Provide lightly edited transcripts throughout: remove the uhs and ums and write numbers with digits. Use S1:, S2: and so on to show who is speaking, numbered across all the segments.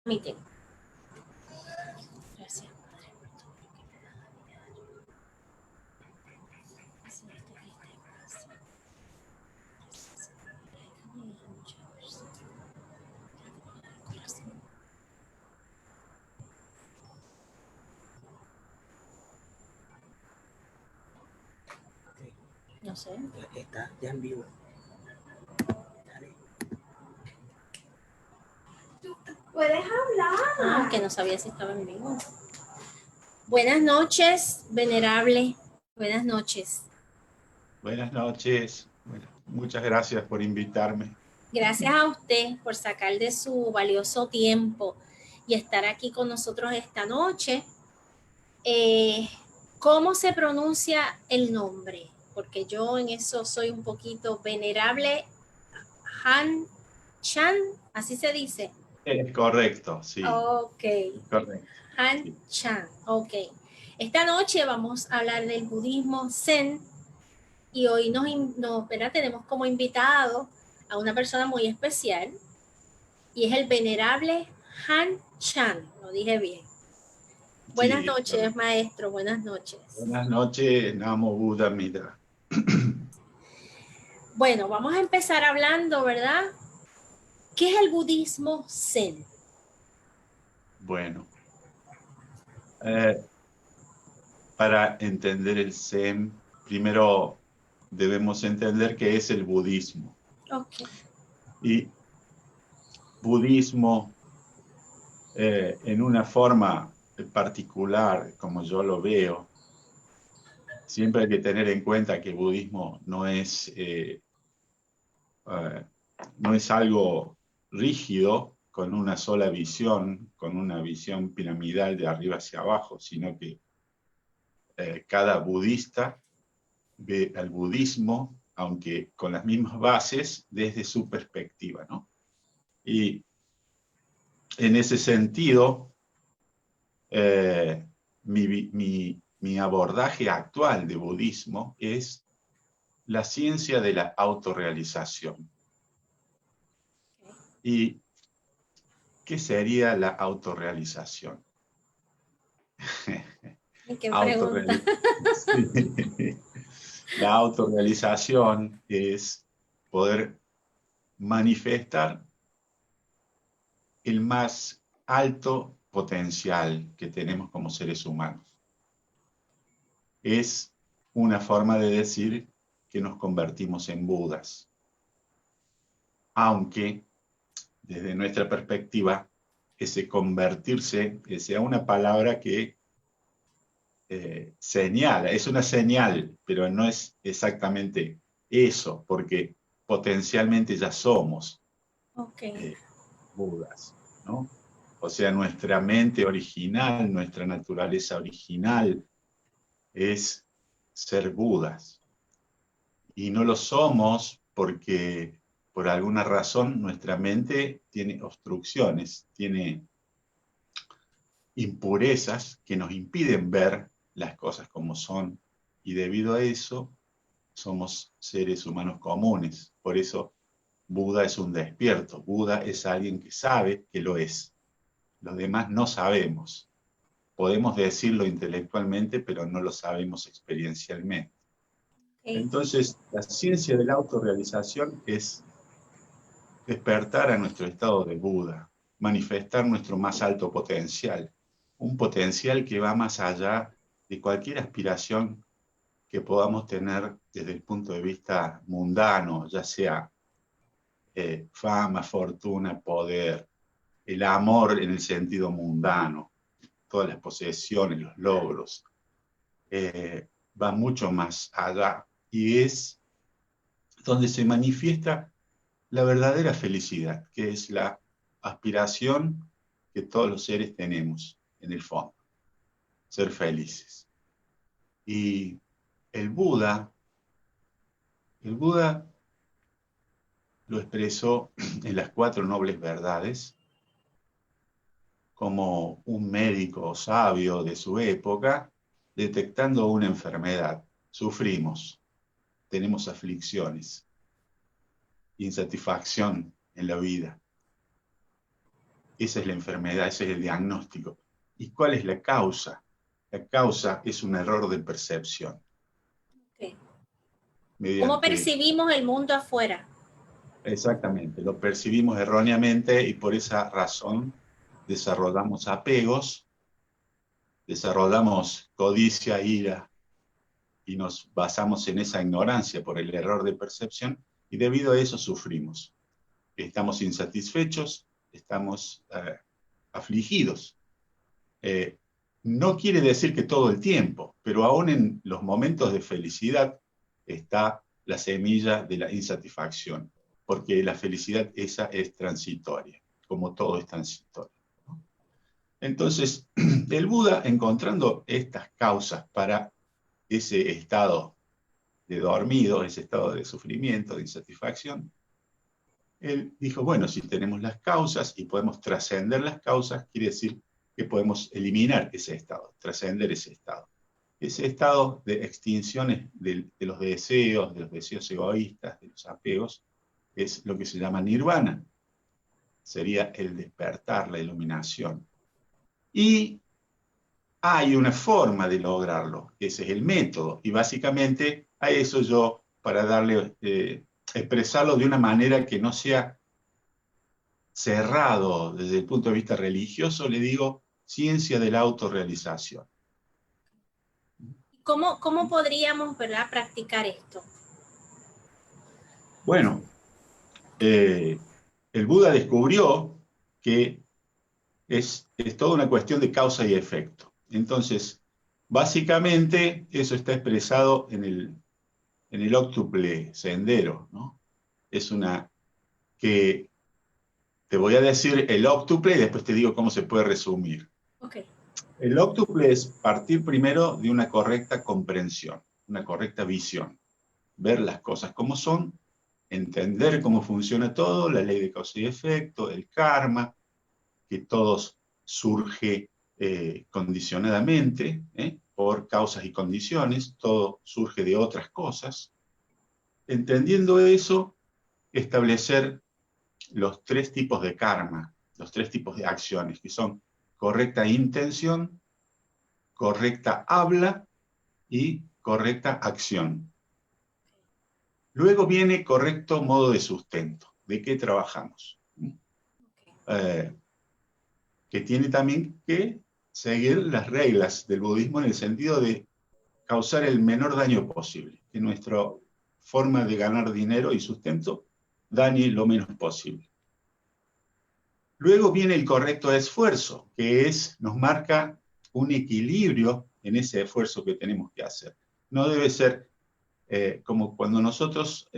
S1: Permíteme. Gracias, Padre, por todo lo que me das a diario. Así esta gracia. Muchas personas el corazón. No sé.
S2: Está ya en vivo. Dale.
S3: Puedes hablar.
S1: Que no sabía si estaba en vivo. Buenas noches, venerable. Buenas noches.
S4: Buenas noches. Bueno, muchas gracias por invitarme.
S1: Gracias a usted por sacar de su valioso tiempo y estar aquí con nosotros esta noche. ¿Cómo se pronuncia el nombre? Porque yo en eso soy un poquito venerable. Han Chan, así se dice.
S4: Es correcto, sí.
S1: Ok.
S4: Correcto.
S1: Han
S4: Sí.
S1: Chan, ok. Esta noche vamos a hablar del budismo Zen y hoy tenemos como invitado a una persona muy especial y es el venerable Han Chan, lo dije bien. Buenas
S4: Sí,
S1: noches,
S4: correcto.
S1: maestro, buenas noches.
S4: Buenas noches, Namo Buddha Mitra.
S1: Bueno, vamos a empezar hablando, ¿verdad? ¿Qué es el budismo Zen?
S4: Bueno, para entender el Zen, primero debemos entender qué es el budismo.
S1: Ok.
S4: Y budismo, en una forma particular, como yo lo veo, siempre hay que tener en cuenta que el budismo no es algo rígido, con una sola visión, con una visión piramidal de arriba hacia abajo, sino que cada budista ve al budismo, aunque con las mismas bases, desde su perspectiva, ¿no? Y en ese sentido, mi abordaje actual de budismo es la ciencia de la autorrealización. ¿Y qué sería la autorrealización?
S1: ¿Qué pregunta?
S4: La autorrealización es poder manifestar el más alto potencial que tenemos como seres humanos. Es una forma de decir que nos convertimos en Budas. Aunque, desde nuestra perspectiva, ese convertirse sea una palabra que señala, es una señal, pero no es exactamente eso, porque potencialmente ya somos Budas, ¿no? O sea, nuestra mente original, nuestra naturaleza original es ser Budas. Y no lo somos porque por alguna razón nuestra mente tiene obstrucciones, tiene impurezas que nos impiden ver las cosas como son, y debido a eso somos seres humanos comunes. Por eso Buda es un despierto, Buda es alguien que sabe que lo es. Los demás no sabemos. Podemos decirlo intelectualmente, pero no lo sabemos experiencialmente. Entonces, la ciencia de la autorrealización es despertar a nuestro estado de Buda, manifestar nuestro más alto potencial, un potencial que va más allá de cualquier aspiración que podamos tener desde el punto de vista mundano, ya sea fama, fortuna, poder, el amor en el sentido mundano, todas las posesiones, los logros, va mucho más allá y es donde se manifiesta la verdadera felicidad, que es la aspiración que todos los seres tenemos en el fondo, ser felices. Y el Buda lo expresó en las 4 nobles verdades como un médico sabio de su época, detectando una enfermedad. Sufrimos, tenemos aflicciones, insatisfacción en la vida. esa es la enfermedad, ese es el diagnóstico. ¿Y cuál es la causa? La causa es un error de percepción.
S1: Okay. ¿Cómo
S4: Mediante,
S1: percibimos el mundo afuera?
S4: exactamente, lo percibimos erróneamente y por esa razón desarrollamos apegos, desarrollamos codicia, ira, y nos basamos en esa ignorancia por el error de percepción, y debido a eso sufrimos. Estamos insatisfechos, estamos afligidos. No quiere decir que todo el tiempo, pero aún en los momentos de felicidad está la semilla de la insatisfacción, porque la felicidad esa es transitoria, como todo es transitorio. Entonces, el Buda, encontrando estas causas para ese estado de dormido, ese estado de sufrimiento, de insatisfacción, él dijo, bueno, si tenemos las causas y podemos trascender las causas, quiere decir que podemos eliminar ese estado, trascender ese estado. Ese estado de extinción de los deseos egoístas, de los apegos, es lo que se llama nirvana. Sería el despertar, la iluminación. Y hay una forma de lograrlo, ese es el método. Y básicamente a eso yo, para darle, expresarlo de una manera que no sea cerrado desde el punto de vista religioso, le digo ciencia de la autorrealización.
S1: ¿Cómo podríamos, ¿verdad, practicar esto?
S4: Bueno, el Buda descubrió que es toda una cuestión de causa y efecto. Entonces, básicamente eso está expresado en el óctuple sendero, ¿no? Es una que te voy a decir el óctuple y después te digo cómo se puede resumir.
S1: Okay.
S4: El óctuple es partir primero de una correcta comprensión, una correcta visión, ver las cosas como son, entender cómo funciona todo, la ley de causa y efecto, el karma, que todo surge condicionadamente, por causas y condiciones, todo surge de otras cosas. Entendiendo eso, establecer los 3 tipos de karma, los 3 tipos de acciones, que son correcta intención, correcta habla y correcta acción. Luego viene correcto modo de sustento. ¿De qué trabajamos? Que tiene también que seguir las reglas del budismo en el sentido de causar el menor daño posible, que nuestra forma de ganar dinero y sustento dañe lo menos posible. Luego viene el correcto esfuerzo, que nos marca un equilibrio en ese esfuerzo que tenemos que hacer. No debe ser como cuando nosotros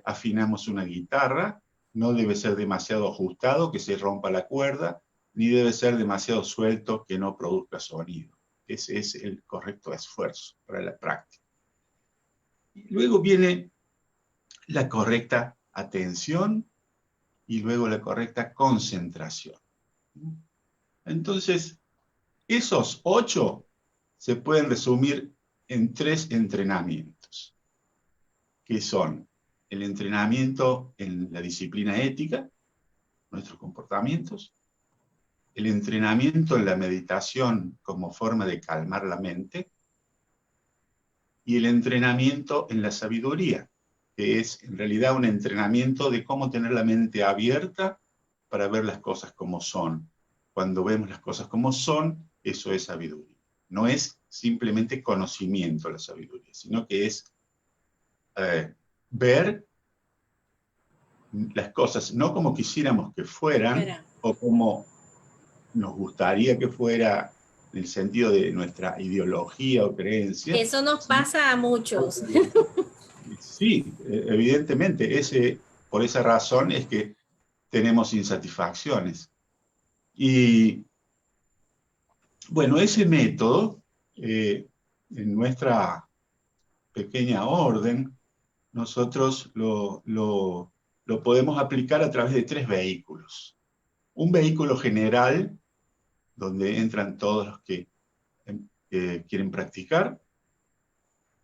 S4: afinamos una guitarra, no debe ser demasiado ajustado, que se rompa la cuerda, ni debe ser demasiado suelto, que no produzca sonido. Ese es el correcto esfuerzo para la práctica. Y luego viene la correcta atención y luego la correcta concentración. Entonces, esos 8 se pueden resumir en 3 entrenamientos, que son el entrenamiento en la disciplina ética, nuestros comportamientos, el entrenamiento en la meditación como forma de calmar la mente, y el entrenamiento en la sabiduría, que es en realidad un entrenamiento de cómo tener la mente abierta para ver las cosas como son. Cuando vemos las cosas como son, eso es sabiduría. No es simplemente conocimiento la sabiduría, sino que es ver las cosas no como quisiéramos que fueran, o como nos gustaría que fuera en el sentido de nuestra ideología o creencia.
S1: Eso nos pasa a muchos.
S4: Sí, evidentemente, por esa razón es que tenemos insatisfacciones. Y bueno, ese método, en nuestra pequeña orden, nosotros lo podemos aplicar a través de 3 vehículos. Un vehículo general, donde entran todos los que quieren practicar,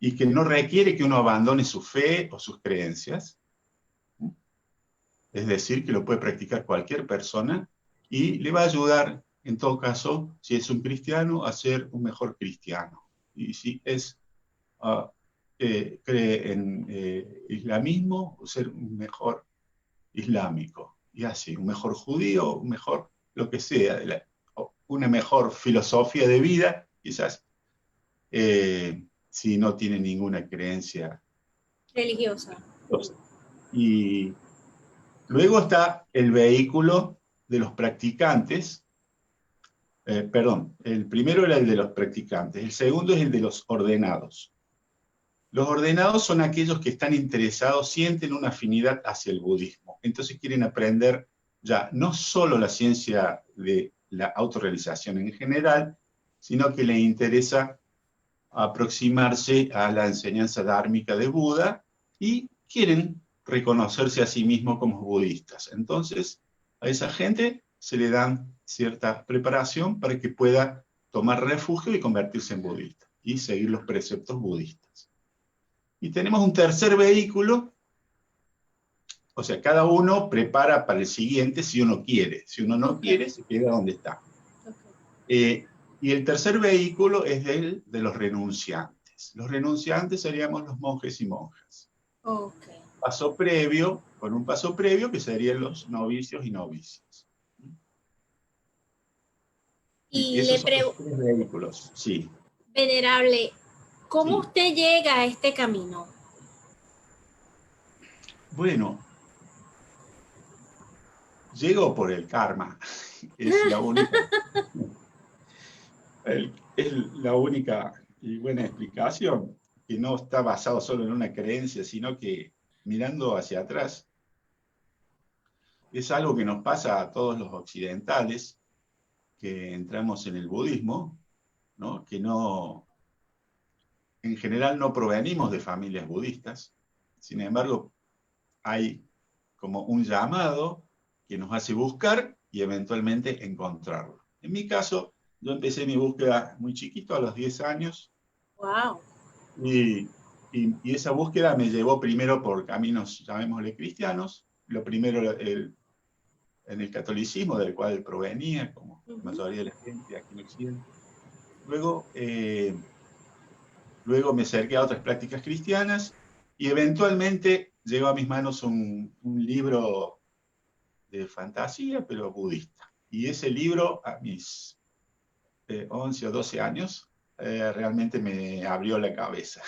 S4: y que no requiere que uno abandone su fe o sus creencias. Es decir, que lo puede practicar cualquier persona y le va a ayudar, en todo caso, si es un cristiano, a ser un mejor cristiano. Y si es, cree en islamismo, ser un mejor islámico. Y así, un mejor judío, un mejor lo que sea, una mejor filosofía de vida, quizás, si no tiene ninguna creencia
S1: religiosa.
S4: Y luego está el vehículo de los practicantes. Perdón, el primero era el de los practicantes, el segundo es el de los ordenados. Los ordenados son aquellos que están interesados, sienten una afinidad hacia el budismo. Entonces quieren aprender ya no solo la ciencia de la autorrealización en general, sino que les interesa aproximarse a la enseñanza dármica de Buda y quieren reconocerse a sí mismos como budistas. Entonces, a esa gente se le dan cierta preparación para que pueda tomar refugio y convertirse en budista y seguir los preceptos budistas. Y tenemos un tercer vehículo, o sea, cada uno prepara para el siguiente si uno quiere. Si uno no quiere, se queda donde está. Y el tercer vehículo es el de los renunciantes. Los renunciantes seríamos los monjes y monjas.
S1: Okay.
S4: Paso previo, con un paso previo que serían los novicios y novicias.
S1: Y
S4: esos
S1: le
S4: son los tres vehículos, sí.
S1: Venerable, ¿cómo
S4: Sí.
S1: usted llega a este camino?
S4: Bueno, llego por el karma. Es la única, es la única y buena explicación, que no está basado solo en una creencia, sino que mirando hacia atrás, es algo que nos pasa a todos los occidentales que entramos en el budismo, ¿no? Que no, en general no provenimos de familias budistas, sin embargo, hay como un llamado que nos hace buscar y eventualmente encontrarlo. En mi caso, yo empecé mi búsqueda muy chiquito, a los 10 años.
S1: Wow.
S4: Y esa búsqueda me llevó primero por caminos, llamémosle cristianos. Lo primero en el catolicismo, del cual provenía, como la mayoría de la gente aquí en Occidente. Luego me acerqué a otras prácticas cristianas y eventualmente llegó a mis manos un libro de fantasía, pero budista. Y ese libro, a mis 11 o 12 años, realmente me abrió la cabeza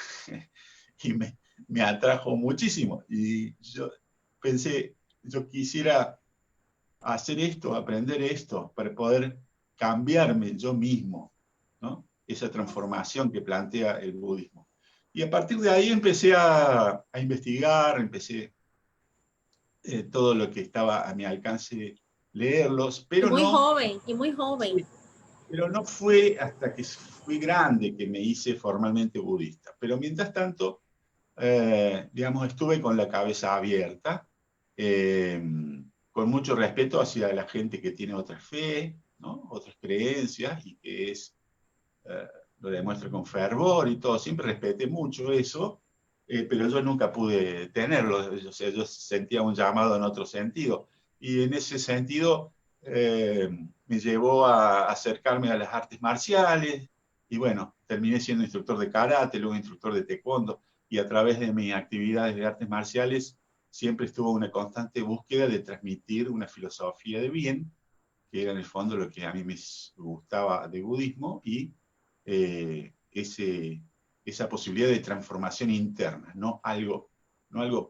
S4: y me atrajo muchísimo. Y yo pensé, yo quisiera hacer esto, aprender esto, para poder cambiarme yo mismo, ¿no? Esa transformación que plantea el budismo. Y a partir de ahí empecé a investigar, empecé todo lo que estaba a mi alcance leerlos, pero
S1: y muy
S4: no...
S1: joven, y muy joven.
S4: Sí, pero no fue hasta que fui grande que me hice formalmente budista. Pero mientras tanto, digamos, estuve con la cabeza abierta, con mucho respeto hacia la gente que tiene otra fe, ¿no? Otras creencias, y que lo demuestra con fervor y todo. Siempre respeté mucho eso, pero yo nunca pude tenerlo. O sea, yo sentía un llamado en otro sentido. Y en ese sentido me llevó a acercarme a las artes marciales, y bueno, terminé siendo instructor de karate, luego instructor de taekwondo, y a través de mis actividades de artes marciales siempre estuvo una constante búsqueda de transmitir una filosofía de bien, que era en el fondo lo que a mí me gustaba de budismo, y esa posibilidad de transformación interna, no algo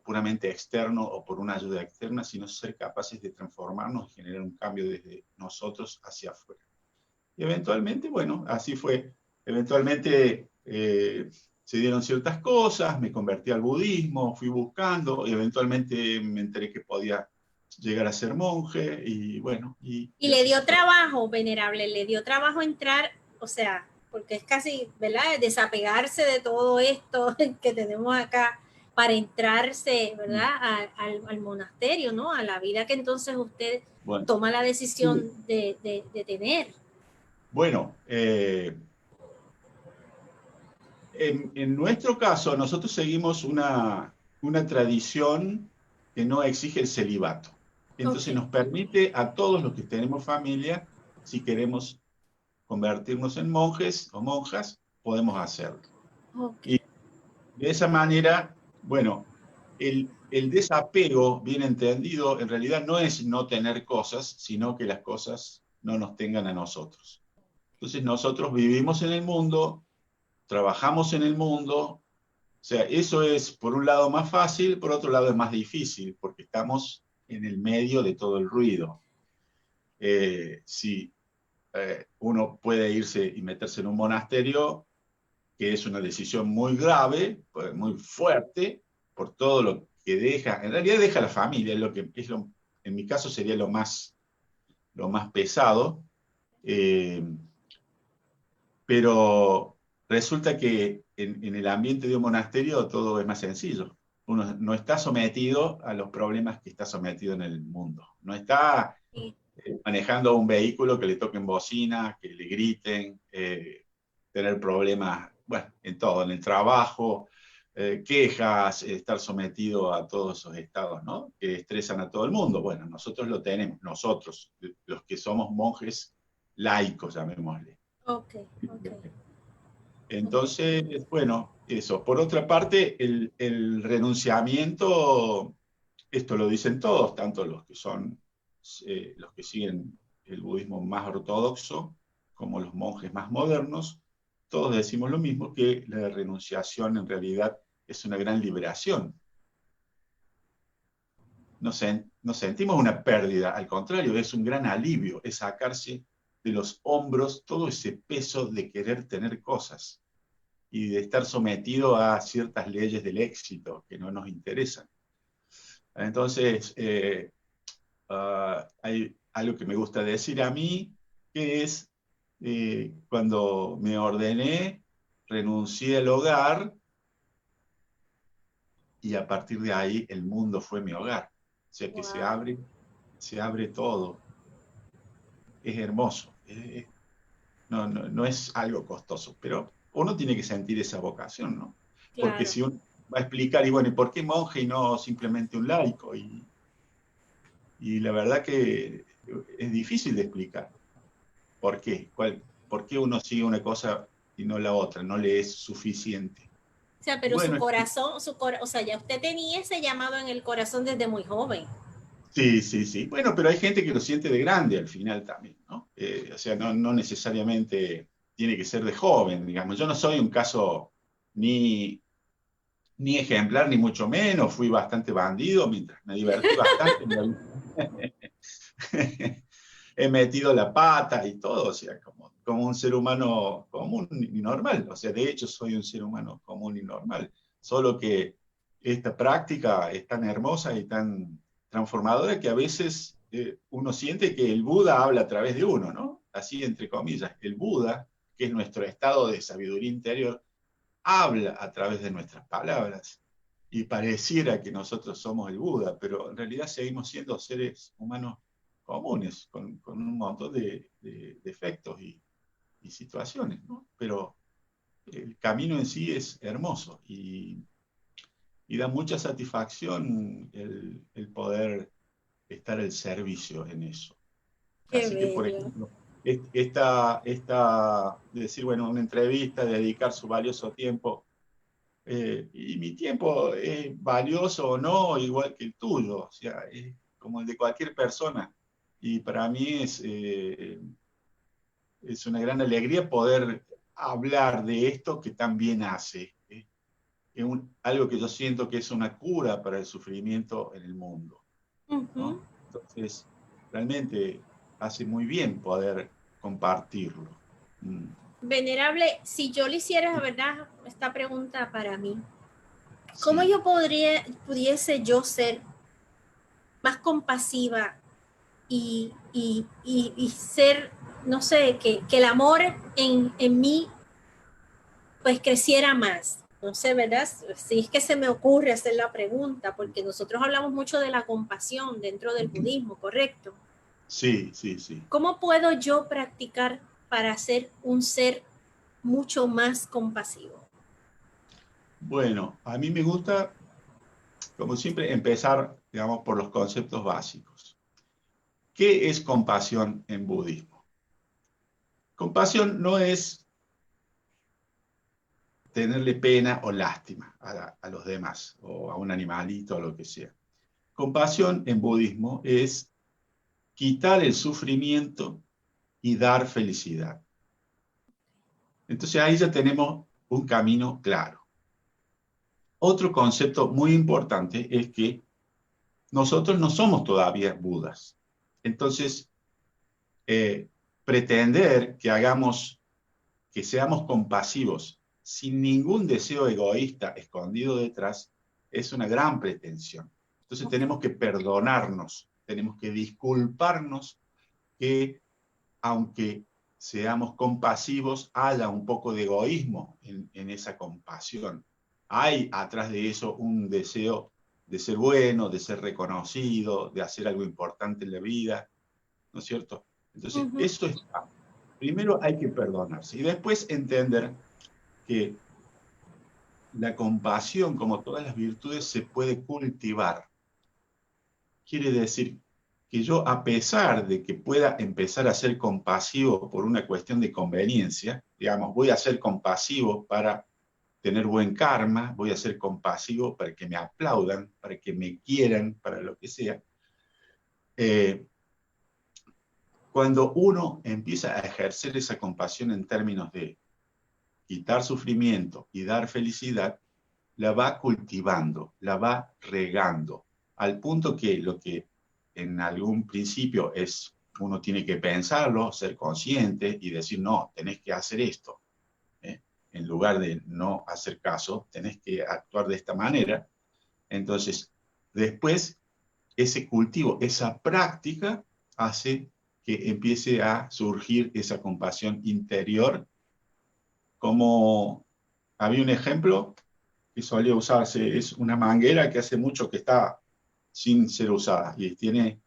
S4: puramente externo o por una ayuda externa, sino ser capaces de transformarnos y generar un cambio desde nosotros hacia afuera. Y eventualmente, bueno, así fue. Eventualmente se dieron ciertas cosas, me convertí al budismo, fui buscando, y eventualmente me enteré que podía llegar a ser monje, y bueno.
S1: Y le dio trabajo, venerable, le dio trabajo entrar, o sea, porque es casi, ¿verdad?, desapegarse de todo esto que tenemos acá para entrarse, ¿verdad?, al monasterio, ¿no?, a la vida que entonces usted toma la decisión de tener.
S4: Bueno, en nuestro caso, nosotros seguimos una tradición que no exige el celibato. Entonces
S1: Ok.
S4: nos permite a todos los que tenemos familia, si queremos convertirnos en monjes o monjas, podemos hacerlo.
S1: Ok.
S4: Y de esa manera, bueno, el desapego, bien entendido, en realidad no es no tener cosas, sino que las cosas no nos tengan a nosotros. Entonces nosotros vivimos en el mundo, trabajamos en el mundo, o sea, eso es por un lado más fácil, por otro lado es más difícil, porque estamos en el medio de todo el ruido. Si uno puede irse y meterse en un monasterio, que es una decisión muy grave, muy fuerte, por todo lo que deja, en realidad deja la familia, en mi caso sería lo más pesado, eh, pero resulta que en el ambiente de un monasterio todo es más sencillo. Uno no está sometido a los problemas que está sometido en el mundo. No está
S1: Sí.
S4: manejando un vehículo que le toquen bocina, que le griten, tener problemas, bueno, en todo, en el trabajo, quejas, estar sometido a todos esos estados, ¿no? Que estresan a todo el mundo. Bueno, nosotros lo tenemos, nosotros, los que somos monjes laicos, llamémosle.
S1: Ok. Ok.
S4: Entonces, bueno, eso. Por otra parte, el renunciamiento, esto lo dicen todos, tanto los que siguen el budismo más ortodoxo como los monjes más modernos, todos decimos lo mismo, que la renunciación en realidad es una gran liberación. No sentimos una pérdida, al contrario, es un gran alivio, es sacarse de los hombros todo ese peso de querer tener cosas y de estar sometido a ciertas leyes del éxito que no nos interesan. Entonces, hay algo que me gusta decir a mí, que es cuando me ordené, renuncié al hogar y a partir de ahí el mundo fue mi hogar. O sea que
S1: Wow.
S4: se abre todo. Es hermoso. No es algo costoso, pero uno tiene que sentir esa vocación, ¿no? Porque
S1: Claro.
S4: si uno va a explicar, y bueno, ¿y por qué monje y no simplemente un laico? Y la verdad que es difícil de explicar. ¿Por qué? ¿Por qué uno sigue una cosa y no la otra? No le es suficiente.
S1: O sea,
S4: Y
S1: pero su
S4: bueno,
S1: corazón, o sea, ya usted tenía ese llamado en el corazón desde muy joven.
S4: sí, sí, sí. Bueno, pero hay gente que lo siente de grande al final también, ¿no? O sea, no necesariamente tiene que ser de joven, digamos. Yo no soy un caso ni ejemplar, ni mucho menos. Fui bastante bandido mientras me divertí bastante. He metido la pata y todo, o sea, como un ser humano común y normal. O sea, de hecho soy un ser humano común y normal. Solo que esta práctica es tan hermosa y tan transformadora que a veces uno siente que el Buda habla a través de uno, ¿no? Así entre comillas, el Buda, que es nuestro estado de sabiduría interior, habla a través de nuestras palabras. Y pareciera que nosotros somos el Buda, pero en realidad seguimos siendo seres humanos comunes, con un montón de defectos y situaciones, ¿no? Pero el camino en sí es hermoso y da mucha satisfacción el poder estar al servicio en eso.
S1: Qué
S4: Así que, por
S1: bello.
S4: ejemplo, decir, bueno, una entrevista, dedicar su valioso tiempo, y mi tiempo es valioso o no, igual que el tuyo, o sea, es como el de cualquier persona. Y para mí es una gran alegría poder hablar de esto que tan bien hace. Es algo que yo siento que es una cura para el sufrimiento en el mundo,
S1: Ujú.
S4: ¿no? Entonces, realmente hace muy bien poder compartirlo. Mm.
S1: Venerable, si yo le hiciera, ¿verdad? Esta pregunta para mí, ¿cómo
S4: Sí.
S1: yo pudiese yo ser más compasiva y ser, no sé, que el amor en mí pues creciera más? No sé, ¿verdad? Si es que se me ocurre hacer la pregunta, porque nosotros hablamos mucho de la compasión dentro del budismo, ¿correcto?
S4: Sí, sí, sí.
S1: ¿Cómo puedo yo practicar para ser un ser mucho más compasivo?
S4: Bueno, a mí me gusta, como siempre, empezar, digamos, por los conceptos básicos. ¿Qué es compasión en budismo? Compasión no es tenerle pena o lástima a los demás, o a un animalito o lo que sea. Compasión en budismo es quitar el sufrimiento y dar felicidad. Entonces ahí ya tenemos un camino claro. Otro concepto muy importante es que nosotros no somos todavía Budas. Entonces, pretender que seamos compasivos sin ningún deseo egoísta escondido detrás es una gran pretensión. Entonces tenemos que perdonarnos, tenemos que disculparnos que aunque seamos compasivos, haya un poco de egoísmo en esa compasión. Hay atrás de eso un deseo de ser bueno, de ser reconocido, de hacer algo importante en la vida, ¿no es cierto? Entonces, eso está. Primero hay que perdonarse y después entender que la compasión, como todas las virtudes, se puede cultivar. Quiere decir que yo, a pesar de que pueda empezar a ser compasivo por una cuestión de conveniencia, digamos, voy a ser compasivo para tener buen karma, voy a ser compasivo para que me aplaudan, para que me quieran, para lo que sea. Cuando uno empieza a ejercer esa compasión en términos de quitar sufrimiento y dar felicidad, la va cultivando, la va regando, al punto que lo que en algún principio es, uno tiene que pensarlo, ser consciente y decir, no, tenés que hacer esto. En lugar de no hacer caso, tenés que actuar de esta manera. Entonces, después, ese cultivo, esa práctica, hace que empiece a surgir esa compasión interior. Como había un ejemplo que solía usarse, es una manguera que hace mucho que está sin ser usada y tiene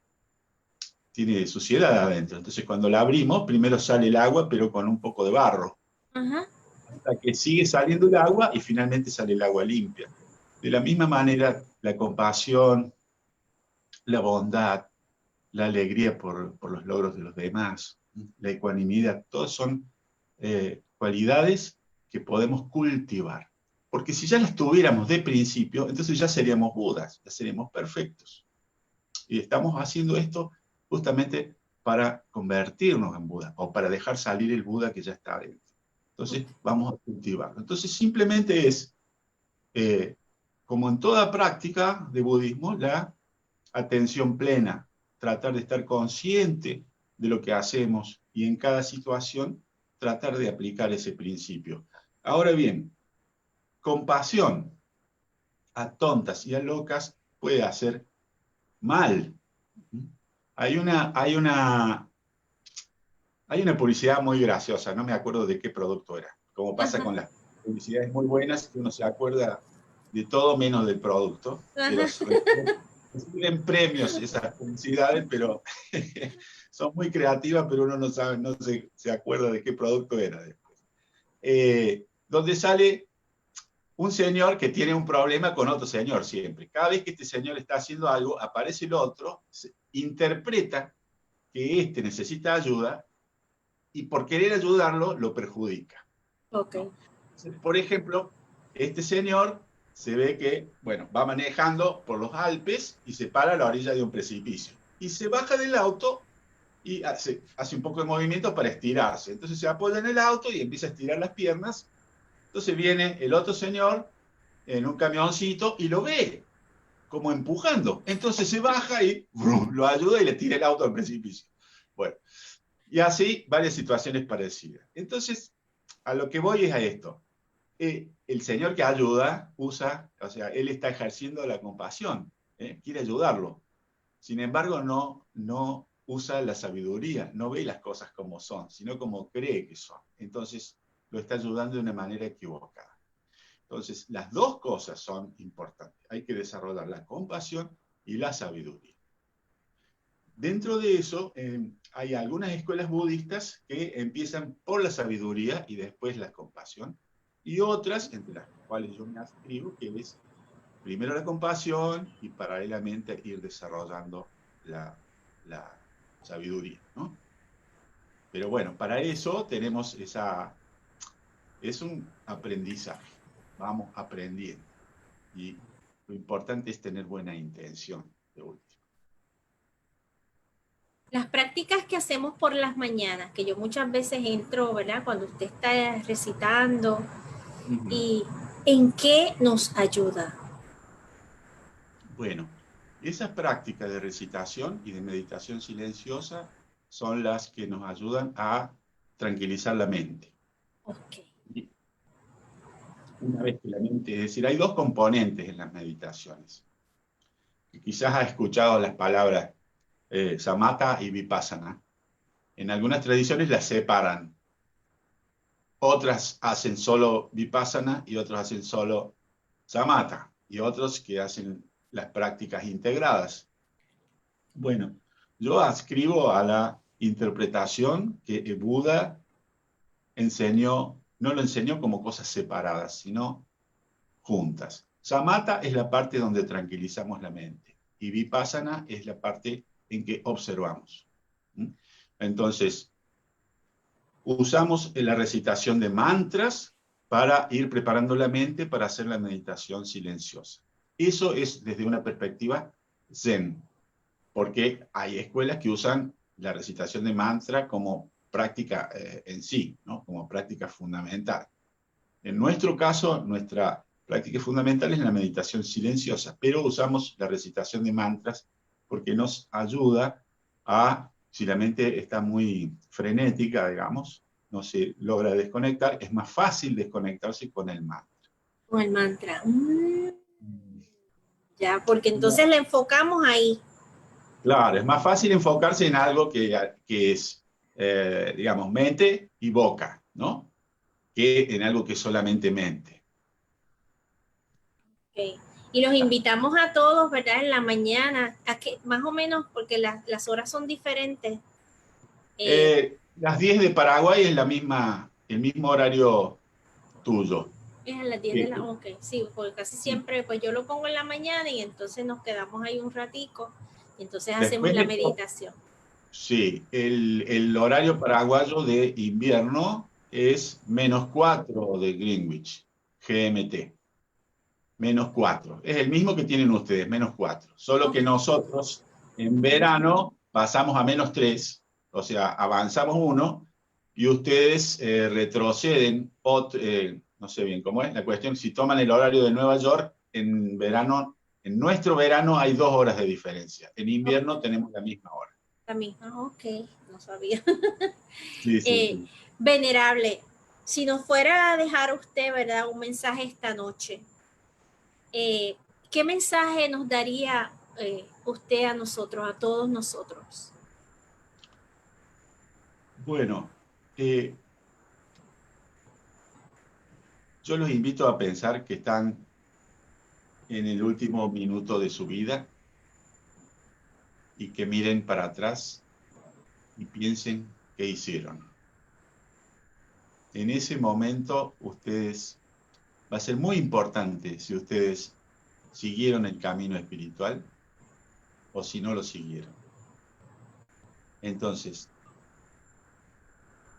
S4: suciedad adentro. Entonces cuando la abrimos, primero sale el agua, pero con un poco de barro. Hasta que sigue saliendo el agua y finalmente sale el agua limpia. De la misma manera, la compasión, la bondad, la alegría por los logros de los demás, la ecuanimidad, todos son cualidades que podemos cultivar. Porque si ya las tuviéramos de principio, entonces ya seríamos Budas, ya seríamos perfectos. Y estamos haciendo esto justamente para convertirnos en Buda, o para dejar salir el Buda que ya está dentro. Entonces vamos a cultivarlo. Entonces simplemente es, como en toda práctica de budismo, la atención plena, tratar de estar consciente de lo que hacemos y en cada situación tratar de aplicar ese principio. Ahora bien, compasión a tontas y a locas puede hacer mal. Hay una publicidad muy graciosa, no me acuerdo de qué producto era, como pasa con las publicidades muy buenas, que uno se acuerda de todo menos del producto, pero reciben premios esas publicidades, pero son muy creativas, pero uno no sabe, no se acuerda de qué producto era después. Donde sale un señor que tiene un problema con otro señor siempre. Cada vez que este señor está haciendo algo, aparece el otro, interpreta que este necesita ayuda y por querer ayudarlo lo perjudica.
S1: Okay.
S4: ¿No? Por ejemplo, este señor se ve que, bueno, va manejando por los Alpes y se para a la orilla de un precipicio. Y se baja del auto y hace un poco de movimiento para estirarse. Entonces se apoya en el auto y empieza a estirar las piernas. Entonces viene el otro señor en un camioncito y lo ve como empujando. Entonces se baja y lo ayuda y le tira el auto al precipicio. Bueno, y así varias situaciones parecidas. Entonces, a lo que voy es a esto. El señor que ayuda usa, o sea, él está ejerciendo la compasión, quiere ayudarlo. Sin embargo, no usa la sabiduría, no ve las cosas como son, sino como cree que son. Entonces, lo está ayudando de una manera equivocada. Entonces, las dos cosas son importantes. Hay que desarrollar la compasión y la sabiduría. Dentro de eso, hay algunas escuelas budistas que empiezan por la sabiduría y después la compasión, y otras, entre las cuales yo me adscribo, que es primero la compasión y paralelamente ir desarrollando la sabiduría, ¿no? Pero bueno, para eso tenemos es un aprendizaje, vamos aprendiendo. Y lo importante es tener buena intención, de último.
S1: Las prácticas que hacemos por las mañanas, que yo muchas veces entro, ¿verdad? Cuando usted está recitando, ¿y en qué nos ayuda?
S4: Bueno, esas prácticas de recitación y de meditación silenciosa son las que nos ayudan a tranquilizar la mente.
S1: Okay.
S4: Una vez que la mente, es decir, hay dos componentes en las meditaciones. Quizás has escuchado las palabras samatha y vipassana. En algunas tradiciones las separan. Otras hacen solo vipassana y otros hacen solo samatha. Y otros que hacen las prácticas integradas. Bueno, yo adscribo a la interpretación que Buda enseñó, no lo enseñó como cosas separadas, sino juntas. Samatha es la parte donde tranquilizamos la mente y Vipassana es la parte en que observamos. Entonces, usamos la recitación de mantras para ir preparando la mente para hacer la meditación silenciosa. Eso es desde una perspectiva zen, porque hay escuelas que usan la recitación de mantra como práctica en sí, ¿no? Como práctica fundamental. En nuestro caso, nuestra práctica fundamental es la meditación silenciosa, pero usamos la recitación de mantras porque nos ayuda a, si la mente está muy frenética, digamos, no se logra desconectar, es más fácil desconectarse con el mantra.
S1: Con el mantra. Ya, porque entonces le enfocamos ahí.
S4: Claro, es más fácil enfocarse en algo que es, digamos, mente y boca, ¿no? Que en algo que es solamente mente.
S1: Okay. Y los invitamos a todos, ¿verdad? En la mañana, a que más o menos, porque las horas son diferentes.
S4: Las 10 de Paraguay es el mismo horario tuyo.
S1: Es a las 10 de la... Ok, sí, porque casi siempre, pues yo lo pongo en la mañana y entonces nos quedamos ahí un ratico y entonces hacemos
S4: Después
S1: la meditación.
S4: sí, el horario paraguayo de invierno es -4 de Greenwich, GMT. -4. Es el mismo que tienen ustedes, -4. Solo que nosotros en verano pasamos a -3, o sea, avanzamos 1, y ustedes retroceden, no sé bien cómo es la cuestión, si toman el horario de Nueva York, en verano, en nuestro verano hay 2 horas de diferencia, en invierno tenemos la misma hora.
S1: La misma, ok, no sabía.
S4: Sí, sí, sí.
S1: Venerable, si nos fuera a dejar usted, ¿verdad? Un mensaje esta noche, ¿qué mensaje nos daría usted a nosotros, a todos nosotros?
S4: Bueno, yo los invito a pensar que están en el último minuto de su vida y que miren para atrás y piensen qué hicieron. En ese momento va a ser muy importante si ustedes siguieron el camino espiritual o si no lo siguieron. Entonces,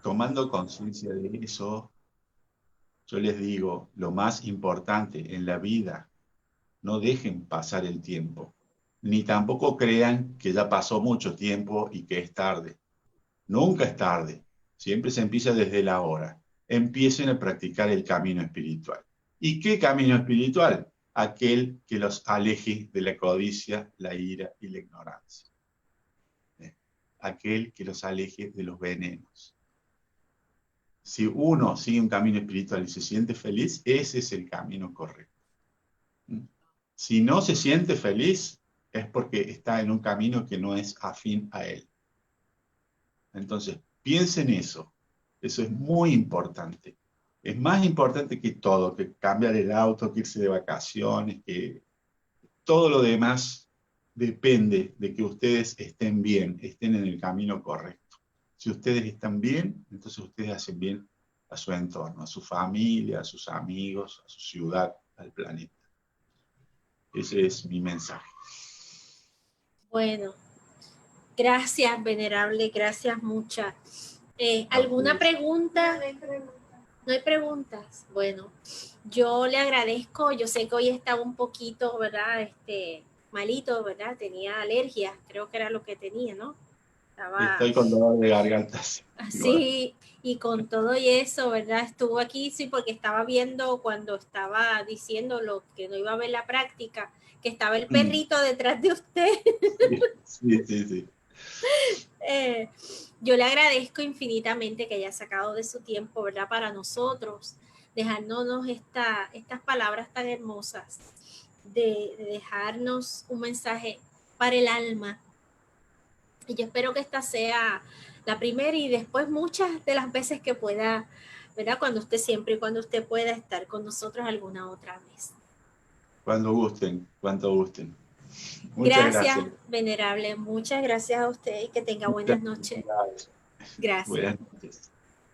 S4: tomando conciencia de eso, yo les digo, lo más importante en la vida, no dejen pasar el tiempo, ni tampoco crean que ya pasó mucho tiempo y que es tarde. Nunca es tarde, siempre se empieza desde la hora. Empiecen a practicar el camino espiritual. ¿Y qué camino espiritual? Aquel que los aleje de la codicia, la ira y la ignorancia. Aquel que los aleje de los venenos. Si uno sigue un camino espiritual y se siente feliz, ese es el camino correcto. Si no se siente feliz, es porque está en un camino que no es afín a él. Entonces, piensen eso. Eso es muy importante. Es más importante que todo, que cambiar el auto, que irse de vacaciones, que todo lo demás depende de que ustedes estén bien, estén en el camino correcto. Si ustedes están bien, entonces ustedes hacen bien a su entorno, a su familia, a sus amigos, a su ciudad, al planeta. Ese es mi mensaje.
S1: Bueno, Gracias, venerable, gracias muchas. ¿Alguna pregunta? No hay preguntas. Bueno, yo le agradezco. Yo sé que hoy estaba un poquito, ¿verdad? Malito, ¿verdad? Tenía alergia, creo que era lo que tenía, ¿no? Estaba
S4: Estoy con dolor de gargantas.
S1: así y con todo y eso, ¿verdad? Estuvo aquí, sí, porque estaba viendo cuando estaba diciendo lo que no iba a ver la práctica, que estaba el perrito detrás de usted.
S4: Sí.
S1: Yo le agradezco infinitamente que haya sacado de su tiempo, ¿verdad? Para nosotros, dejándonos estas palabras tan hermosas, de dejarnos un mensaje para el alma. Y yo espero que esta sea la primera y después muchas de las veces que pueda, ¿verdad? Siempre y cuando usted pueda estar con nosotros alguna otra vez.
S4: Cuando gusten, cuanto gusten. Muchas
S1: Gracias,
S4: gracias.
S1: venerable. Muchas gracias a usted y que tenga buenas noches. Gracias.
S4: Buenas noches.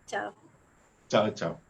S1: Chao.
S4: Chao, chao.